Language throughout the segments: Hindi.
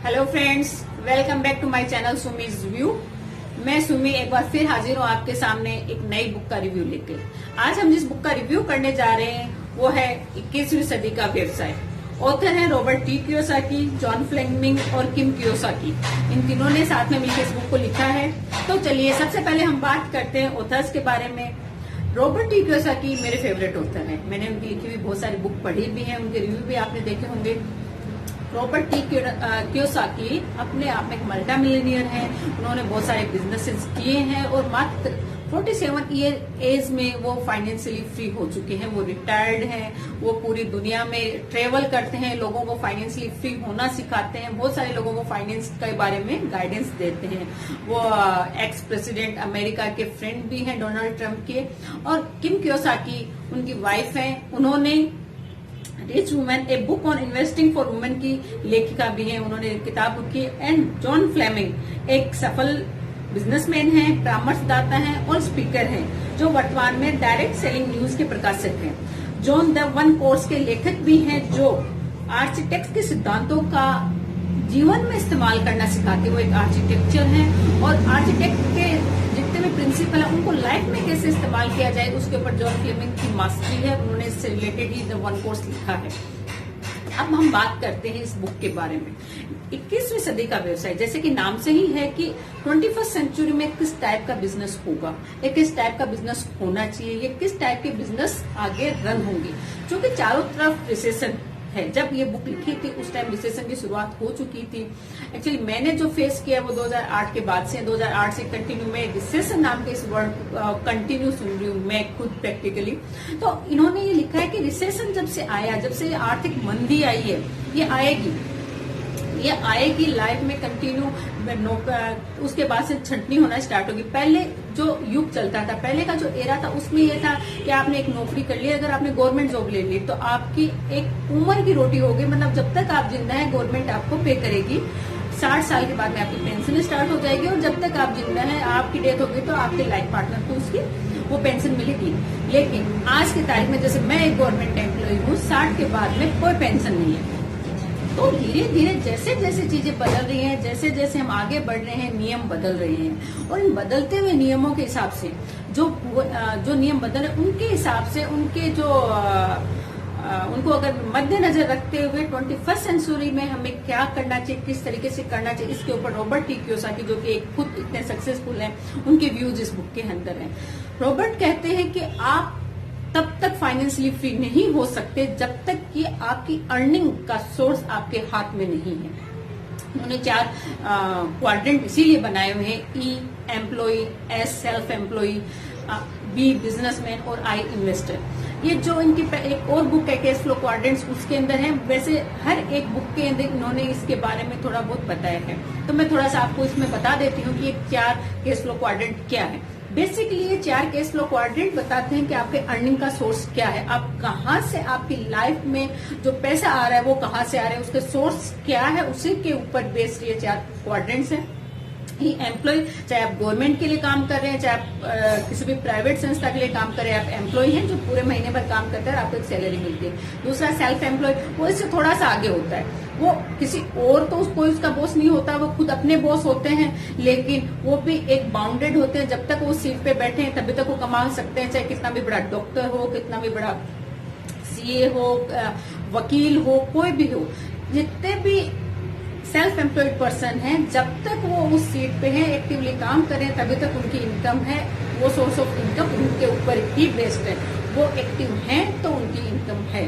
Hello friends, welcome back to my channel Sumi's view. मैं सुमी एक बार फिर हाजिर हूँ आपके सामने एक नई बुक का रिव्यू लेके। आज हम जिस बुक का रिव्यू करने जा रहे हैं वो है 21वीं सदी का व्यवसाय। ऑथर है Robert T Kiyosaki, John Fleming और किम कियोसाकी। इन तीनों ने साथ में मिलकर इस बुक को लिखा है। तो चलिए सबसे पहले हम बात करते हैं ऑथर्स के बारे में। रॉबर्ट टी कियोसाकी मेरे फेवरेट ऑथर हैं। मैंने उनकी लिखी हुई बहुत सारी बुक पढ़ी भी हैं, उनके रिव्यू भी आपने देखे होंगे। रॉबर्ट टी कियोसाकी अपने आप में एक मल्टी मिलियनियर हैं। उन्होंने बहुत सारे बिजनेसेस किए हैं और मात्र 47 ईयर एज में वो फाइनेंशियली फ्री हो चुके हैं। वो रिटायर्ड हैं। वो पूरी दुनिया में ट्रेवल करते हैं, लोगों को फाइनेंशियली फ्री होना सिखाते हैं, बहुत सारे लोगों को फाइनेंस के बारे में गाइडेंस देते हैं। वो एक्स प्रेसिडेंट अमेरिका के फ्रेंड भी हैं, डोनाल्ड ट्रंप के। और किम कियोसाकी उनकी वाइफ हैं। उन्होंने rich women a book on investing for women की लेखिका भी हैं, उन्होंने किताब लिखी। एंड जॉन फ्लेमिंग एक सफल बिजनेसमैन हैं, परामर्शदाता हैं और स्पीकर हैं, जो वर्तमान में डायरेक्ट सेलिंग न्यूज के प्रकाशक हैं। जॉन द वन कोर्स के लेखक भी हैं, जो आर्किटेक्ट के सिद्धांतों का जीवन में इस्तेमाल करना सिखाते। वो एक आर्किटेक्चर हैं और आर्किटेक्ट के जितने भी प्रिंसिपल है उनको लाइफ में कैसे इस्तेमाल किया जाए उसके ऊपर जॉन फ्लेमिंग की मास्टरी है। उन्होंने इससे related he the one course लिखा है। अब हम बात करते हैं इस बुक के बारे में। 21वीं सदी का व्यवसाय, जैसे कि नाम से ही है कि 21st सेंचुरी में किस टाइप का बिजनेस होगा, या किस टाइप का बिजनेस होना चाहिए, या किस टाइप के बिजनेस आगे रन होंगे। क्योंकि चारों तरफ रिसेशन है। जब ये बुक लिखी थी उस टाइम रिसेशन की शुरुआत हो चुकी थी। एक्चुअली मैंने जो फेस किया वो 2008 के बाद से, 2008 से कंटिन्यू में रिसेशन नाम के इस वर्ड कंटिन्यू सुन रही हूँ मैं खुद प्रैक्टिकली। तो इन्होंने ये लिखा है कि रिसेशन जब से आया, जब से आर्थिक मंदी आई है, ये आएगी लाइफ में कंटिन्यू। उसके बाद से छंटनी होना स्टार्ट होगी। पहले जो युग चलता था, पहले का जो एरा था, उसमें ये था कि आपने एक नौकरी कर ली, अगर आपने गवर्नमेंट जॉब ले ली तो आपकी एक उम्र की रोटी होगी, मतलब जब तक आप जिंदा है गवर्नमेंट आपको पे करेगी। 60 साल के बाद में आपकी पेंशन स्टार्ट हो जाएगी और जब तक आप जिंदा है, आपकी डेथ होगी तो आपके लाइफ पार्टनर को उसकी वो पेंशन मिलेगी। लेकिन आज की तारीख में जैसे मैं एक गवर्नमेंट एम्प्लॉय हूँ, 60 के बाद में कोई पेंशन नहीं है। तो धीरे धीरे जैसे जैसे चीजें बदल रही हैं, जैसे जैसे हम आगे बढ़ रहे हैं, नियम बदल रहे हैं। और इन बदलते हुए नियमों के हिसाब से जो नियम बदल रहे उनके हिसाब से उनके जो उनको अगर मद्देनजर रखते हुए 21st सेंचुरी में हमें क्या करना चाहिए, किस तरीके से करना चाहिए, इसके ऊपर रॉबर्ट टी कियोसाकी, जो कि एक खुद इतने सक्सेसफुल हैं, उनके व्यूज इस बुक के अंदर हैं। रॉबर्ट कहते हैं कि आप तब तक फाइनेंशियली फ्री नहीं हो सकते जब तक कि आपकी अर्निंग का सोर्स आपके हाथ में नहीं है। उन्होंने 4 क्वाड्रेंट इसीलिए बनाए हुए हैं: E employ, S self employ, B businessman और आई इन्वेस्टर। ये जो इनकी एक और बुक है कैश फ्लो क्वाड्रेंट्स, उसके अंदर है। वैसे हर एक बुक के अंदर इन्होंने इसके बारे में थोड़ा बहुत बताया है, तो मैं थोड़ा सा आपको इसमें बता देती हूँ कि ये 4 कैश फ्लो क्वाड्रेंट क्या है। बेसिकली ये 4 कैश फ्लो क्वाड्रेंट बताते हैं कि आपके अर्निंग का सोर्स क्या है, आप कहाँ से आपकी लाइफ में जो पैसा आ रहा है वो कहाँ से आ रहा है, उसके सोर्स क्या है, उसी के ऊपर बेस्ड ये 4 क्वाड्रेंट्स हैं। ही एम्प्लॉय, चाहे आप गवर्नमेंट के लिए काम कर रहे हैं, चाहे आप किसी भी प्राइवेट संस्था के लिए काम कर रहे हैं, आप एम्प्लॉय हैं जो पूरे महीने भर काम करते हैं और आपको एक सैलरी मिलती है। दूसरा सेल्फ एम्प्लॉय, वो इससे थोड़ा सा आगे होता है। वो किसी और तो कोई उसका बॉस नहीं होता, वो खुद अपने बॉस होते हैं, लेकिन वो भी एक बाउंडेड होते हैं। जब तक वो सीट पे बैठे हैं तभी तक वो कमा सकते हैं, चाहे कितना भी बड़ा डॉक्टर हो, कितना भी बड़ा सीए हो, वकील हो, कोई भी हो। जितने भी सेल्फ एम्प्लॉयड पर्सन हैं, जब तक वो उस सीट पे हैं, एक्टिवली काम करें, तभी तक उनकी इनकम है। वो सोर्स ऑफ इनकम उनके ऊपर ही बेस्ड है। वो एक्टिव हैं तो उनकी इनकम है।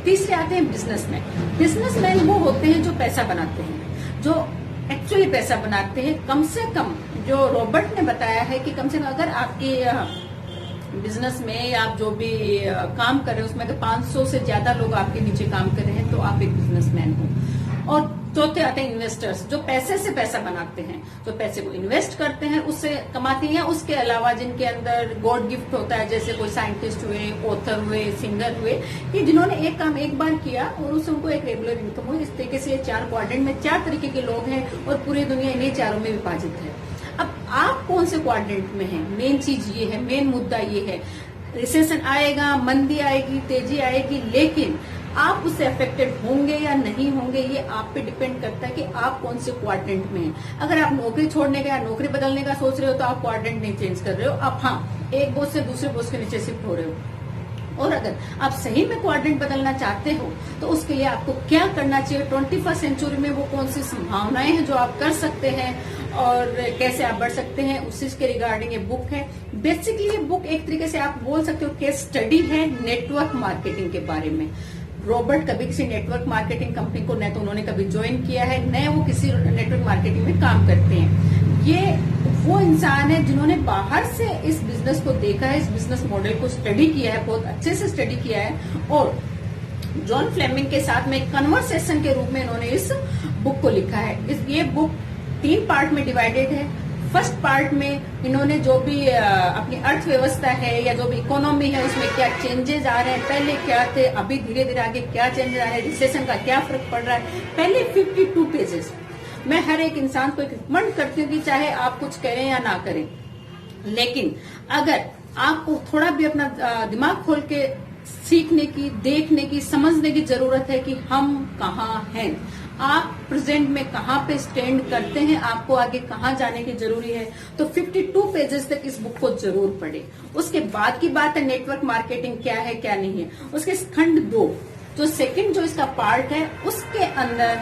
तीसरे आते हैं बिजनेसमैन। बिजनेसमैन वो होते हैं जो पैसा बनाते हैं, जो एक्चुअली पैसा बनाते हैं। कम से कम जो रॉबर्ट ने बताया है कि कम से कम अगर आपकी बिजनेस में या आप जो भी काम कर रहे हैं उसमें अगर 500 से ज्यादा लोग आपके नीचे काम कर रहे हैं तो आप एक बिजनेसमैन हो। और चौथे आते हैं इन्वेस्टर्स, जो पैसे से पैसा बनाते हैं, जो पैसे को इन्वेस्ट करते हैं उससे कमाते हैं। उसके अलावा जिनके अंदर गॉड गिफ्ट होता है, जैसे कोई साइंटिस्ट हुए, ऑथर हुए, सिंगर हुए, कि जिन्होंने एक काम एक बार किया और उससे उनको एक रेगुलर इनकम हुई। इस तरीके से 4 क्वाड्रेंट में 4 तरीके के लोग हैं और पूरी दुनिया इन्हीं चारों में विभाजित है। अब आप कौन से क्वाड्रेंट में हैं, मेन चीज ये है, मेन मुद्दा ये है। रिसेशन आएगा, मंदी आएगी, तेजी आएगी, लेकिन आप उससे अफेक्टेड होंगे या नहीं होंगे ये आप पे डिपेंड करता है कि आप कौन से क्वाड्रेंट में हैं। अगर आप नौकरी छोड़ने का या नौकरी बदलने का सोच रहे हो तो आप क्वाड्रेंट नहीं चेंज कर रहे हो, आप हाँ एक बोझ से दूसरे बोझ के नीचे शिफ्ट हो रहे हो। और अगर आप सही में क्वाड्रेंट बदलना चाहते हो तो उसके लिए आपको क्या करना चाहिए, 21वीं सेंचुरी में वो कौन सी संभावनाएं हैं जो आप कर सकते हैं और कैसे आप बढ़ सकते हैं, उसी के रिगार्डिंग ये बुक है। बेसिकली ये बुक एक तरीके से आप बोल सकते हो केस स्टडी है नेटवर्क मार्केटिंग के बारे में। रॉबर्ट कभी किसी नेटवर्क मार्केटिंग कंपनी को न तो उन्होंने कभी ज्वाइन किया है, न वो किसी नेटवर्क मार्केटिंग में काम करते हैं। ये वो इंसान है जिन्होंने बाहर से इस बिजनेस को देखा है, इस बिजनेस मॉडल को स्टडी किया है, बहुत अच्छे से स्टडी किया है और जॉन फ्लेमिंग के साथ में एक कन्वर्सेशन के रूप में इन्होंने इस बुक को लिखा है। ये बुक 3 पार्ट में डिवाइडेड है। फर्स्ट पार्ट में इन्होंने जो भी अपनी अर्थव्यवस्था है या जो भी इकोनॉमी है उसमें क्या चेंजेस आ रहे हैं, पहले क्या थे, अभी धीरे धीरे आगे क्या चेंजेस आ रहे हैं, रिसेशन का क्या फर्क पड़ रहा है, पहले 52 पेजेस। मैं हर एक इंसान को रिकमेंड करती हूँ कि चाहे आप कुछ करें या ना करें, लेकिन अगर आपको थोड़ा भी अपना दिमाग खोल के सीखने की, देखने की, समझने की जरूरत है कि हम कहाँ हैं, आप प्रेजेंट में कहाँ पे स्टैंड करते हैं, आपको आगे कहाँ जाने की जरूरी है, तो 52 पेजेस तक इस बुक को जरूर पढ़ें। उसके बाद की बात है नेटवर्क मार्केटिंग क्या है क्या नहीं है। उसके खंड 2 जो सेकंड जो इसका पार्ट है उसके अंदर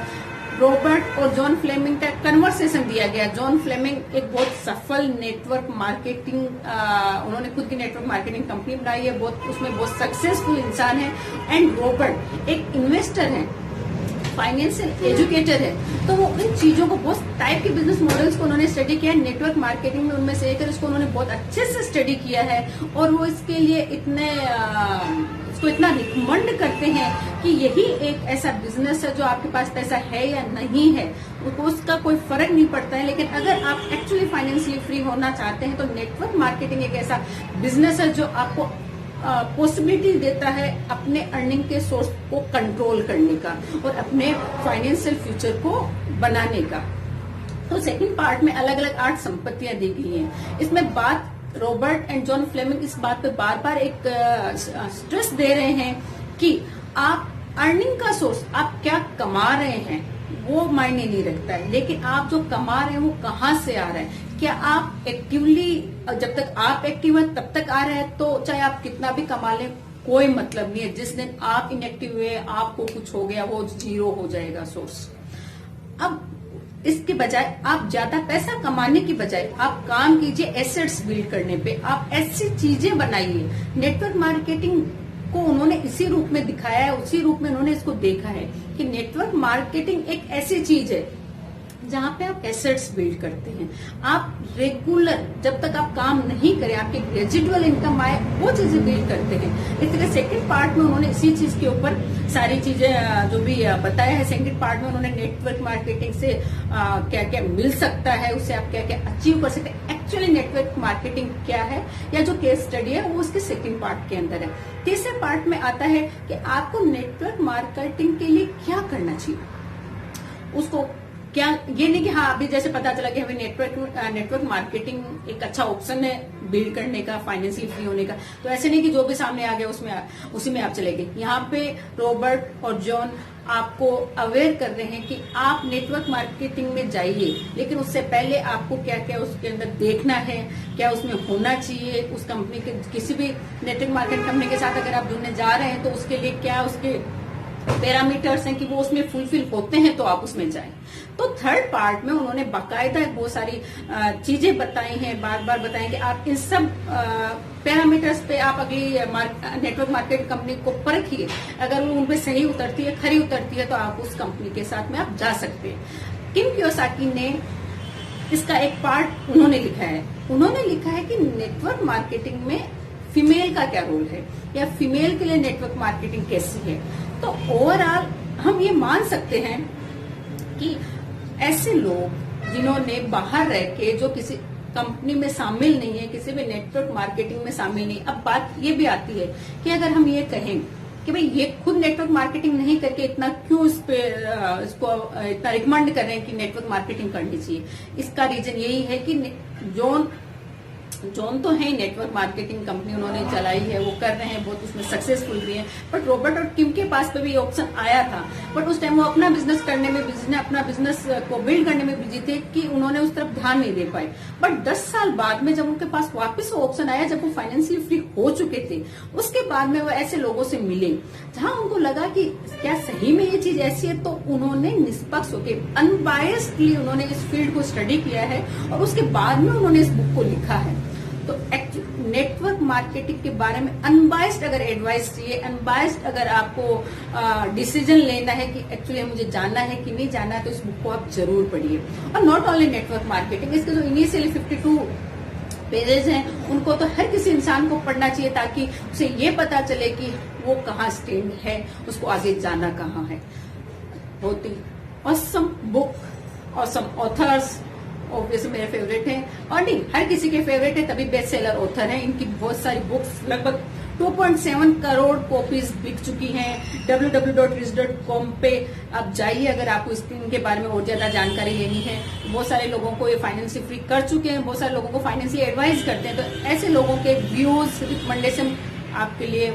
रॉबर्ट और जॉन फ्लेमिंग का कन्वर्सेशन दिया गया। जॉन फ्लेमिंग एक बहुत सफल नेटवर्क मार्केटिंग, उन्होंने खुद की नेटवर्क मार्केटिंग कंपनी बनाई है, बहुत उसमें बहुत सक्सेसफुल इंसान है। एंड रॉबर्ट एक इन्वेस्टर है, फाइनेंशियल एजुकेटर है, तो वो इन चीजों को बहुत टाइप के बिजनेस मॉडल्स को उन्होंने स्टडी किया है। नेटवर्क मार्केटिंग में उनमें से एक है, इसको उन्होंने बहुत अच्छे से स्टडी किया है और वो इसके लिए इसको इतना रिकमेंड करते हैं कि यही एक ऐसा बिजनेस है जो आपके पास पैसा है या नहीं है उसका कोई फर्क नहीं पड़ता है, लेकिन अगर आप एक्चुअली फाइनेंशियली फ्री होना चाहते हैं तो नेटवर्क मार्केटिंग एक ऐसा बिजनेस है जो आपको पॉसिबिलिटी देता है अपने अर्निंग के सोर्स को कंट्रोल करने का और अपने फाइनेंशियल फ्यूचर को बनाने का। तो सेकंड पार्ट में अलग अलग 8 संपत्तियां दी गई हैं। इसमें बात रॉबर्ट एंड जॉन फ्लेमिंग इस बात पे बार बार एक स्ट्रेस दे रहे हैं कि आप अर्निंग का सोर्स आप क्या कमा रहे हैं वो मायने नहीं रखता है, लेकिन आप जो कमा रहे हैं वो कहाँ से आ रहा है। क्या आप एक्टिवली, जब तक आप एक्टिव हैं तब तक आ रहा है, तो चाहे आप कितना भी कमा लें कोई मतलब नहीं है। जिस दिन आप इनएक्टिव हुए, आपको कुछ हो गया, वो 0 हो जाएगा सोर्स। अब इसके बजाय आप ज्यादा पैसा कमाने की बजाय आप काम कीजिए एसेट्स बिल्ड करने पे, आप ऐसी चीजें बनाइए। नेटवर्क मार्केटिंग को उन्होंने इसी रूप में दिखाया है, उसी रूप में उन्होंने इसको देखा है कि नेटवर्क मार्केटिंग एक ऐसी चीज है जहां पे आप एसेट्स बिल्ड करते हैं। आप रेगुलर जब तक आप काम नहीं करें, आपके रेजिडुअल इनकम आए, वो चीजें बिल्ड करते हैं। इस तरह सेकंड पार्ट में उन्होंने इसी चीज के ऊपर सारी चीजें जो भी बताया है। सेकंड पार्ट में उन्होंने नेटवर्क मार्केटिंग से क्या क्या मिल सकता है, उससे आप क्या क्या अचीव कर सकते हैं, एक्चुअली नेटवर्क मार्केटिंग क्या है, या जो केस स्टडी है वो उसके सेकंड पार्ट के अंदर है। तीसरे पार्ट में आता है कि आपको नेटवर्क मार्केटिंग के लिए क्या करना चाहिए। उसको क्या, ये नहीं कि हाँ अभी जैसे पता चला कि हमें नेटवर्क मार्केटिंग एक अच्छा ऑप्शन है बिल्ड करने का, फाइनेंशियली फ्री होने का, तो ऐसे नहीं कि जो भी सामने आ गया उसी में आप चले गए। यहाँ पे रॉबर्ट और जॉन आपको अवेयर कर रहे हैं कि आप नेटवर्क मार्केटिंग में जाइए, लेकिन उससे पहले आपको क्या क्या उसके अंदर देखना है, क्या उसमें होना चाहिए। उस कंपनी के किसी भी नेटवर्क मार्केटिंग कंपनी के साथ अगर आप जुड़ने जा रहे हैं तो उसके लिए क्या उसके पैरामीटर्स हैं कि वो उसमें फुलफिल होते हैं तो आप उसमें जाएं। तो थर्ड पार्ट में उन्होंने बाकायदा बहुत सारी चीजें बताई हैं, बार बार बताएं कि आप इन सब पैरामीटर्स पे आप अगली नेटवर्क मार्केट कंपनी को परखिए। अगर वो उन पे सही उतरती है, खरी उतरती है, तो आप उस कंपनी के साथ में आप जा सकते हैं। किम कियोसाकी ने इसका एक पार्ट उन्होंने लिखा है। उन्होंने लिखा है कि नेटवर्क मार्केटिंग में फीमेल का क्या रोल है, या फीमेल के लिए नेटवर्क मार्केटिंग कैसी है। तो ओवरऑल हम ये मान सकते हैं कि ऐसे लोग जिन्होंने बाहर रह के, जो किसी कंपनी में शामिल नहीं है, किसी भी नेटवर्क मार्केटिंग में शामिल नहीं। अब बात ये भी आती है कि अगर हम ये कहें कि भाई ये खुद नेटवर्क मार्केटिंग नहीं करके इतना क्यों इसको इतना रिकमेंड कर रहे हैं कि नेटवर्क मार्केटिंग करनी चाहिए। इसका रीजन यही है कि जॉन जॉन तो है नेटवर्क मार्केटिंग कंपनी उन्होंने चलाई है, वो कर रहे हैं, बहुत उसमें सक्सेसफुल भी है। बट रॉबर्ट और किम के पास पे भी ऑप्शन आया था, बट उस टाइम वो अपना बिजनेस करने में बिजी, अपना बिजनेस को बिल्ड करने में बिजी थे कि उन्होंने उस तरफ ध्यान नहीं दे पाए। बट 10 साल बाद में जब उनके पास वापस वो ऑप्शन आया, जब वो फाइनेंशियली फ्री हो चुके थे, उसके बाद में वो ऐसे लोगों से मिले जहां उनको लगा कि क्या सही में ये चीज ऐसी है, तो उन्होंने निष्पक्ष होकर अनबायस्डली उन्होंने इस फील्ड को स्टडी किया है और उसके बाद में उन्होंने इस बुक को लिखा है। तो नेटवर्क मार्केटिंग के बारे में अनबायस्ड अगर एडवाइस चाहिए, अनबायस्ड अगर आपको डिसीजन लेना है कि एक्चुअली मुझे जानना है कि नहीं जानना है, तो इस बुक को आप जरूर पढ़िए। और नॉट ओनली नेटवर्क मार्केटिंग, इसके जो इनिशियली 52 पेजेस हैं उनको तो हर किसी इंसान को पढ़ना चाहिए, ताकि उसे ये पता चले कि वो कहाँ स्टैंड है, उसको आगे जाना कहाँ है। बहुत ही awesome book, awesome authors, obviously मेरे फेवरेट हैं, और नहीं हर किसी के फेवरेट है, तभी बेस्ट सेलर ऑथर हैं। इनकी बहुत सारी बुक्स, लगभग 2.7 करोड़ कॉपीज बिक चुकी हैं। www.rich.com पे आप जाइए अगर आपको इनके बारे में और ज्यादा जानकारी लेनी है। बहुत सारे लोगों को ये फाइनेंशियल फ्री कर चुके हैं, बहुत सारे लोगों को फाइनेंशियल एडवाइस करते हैं, तो ऐसे लोगों के व्यूज, रिकमेंडेशन आपके लिए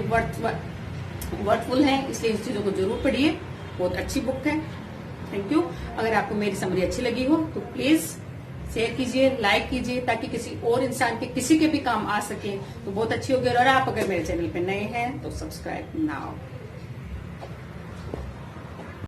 वर्थफुल है, इसलिए इस चीजों को जरूर पढ़िए। बहुत अच्छी बुक है। Thank you. अगर आपको मेरी समरी अच्छी लगी हो तो प्लीज शेयर कीजिए, लाइक कीजिए, ताकि किसी और इंसान के किसी के भी काम आ सके, तो बहुत अच्छी होगी। और आप अगर मेरे चैनल पे नए हैं तो सब्सक्राइब नाउ।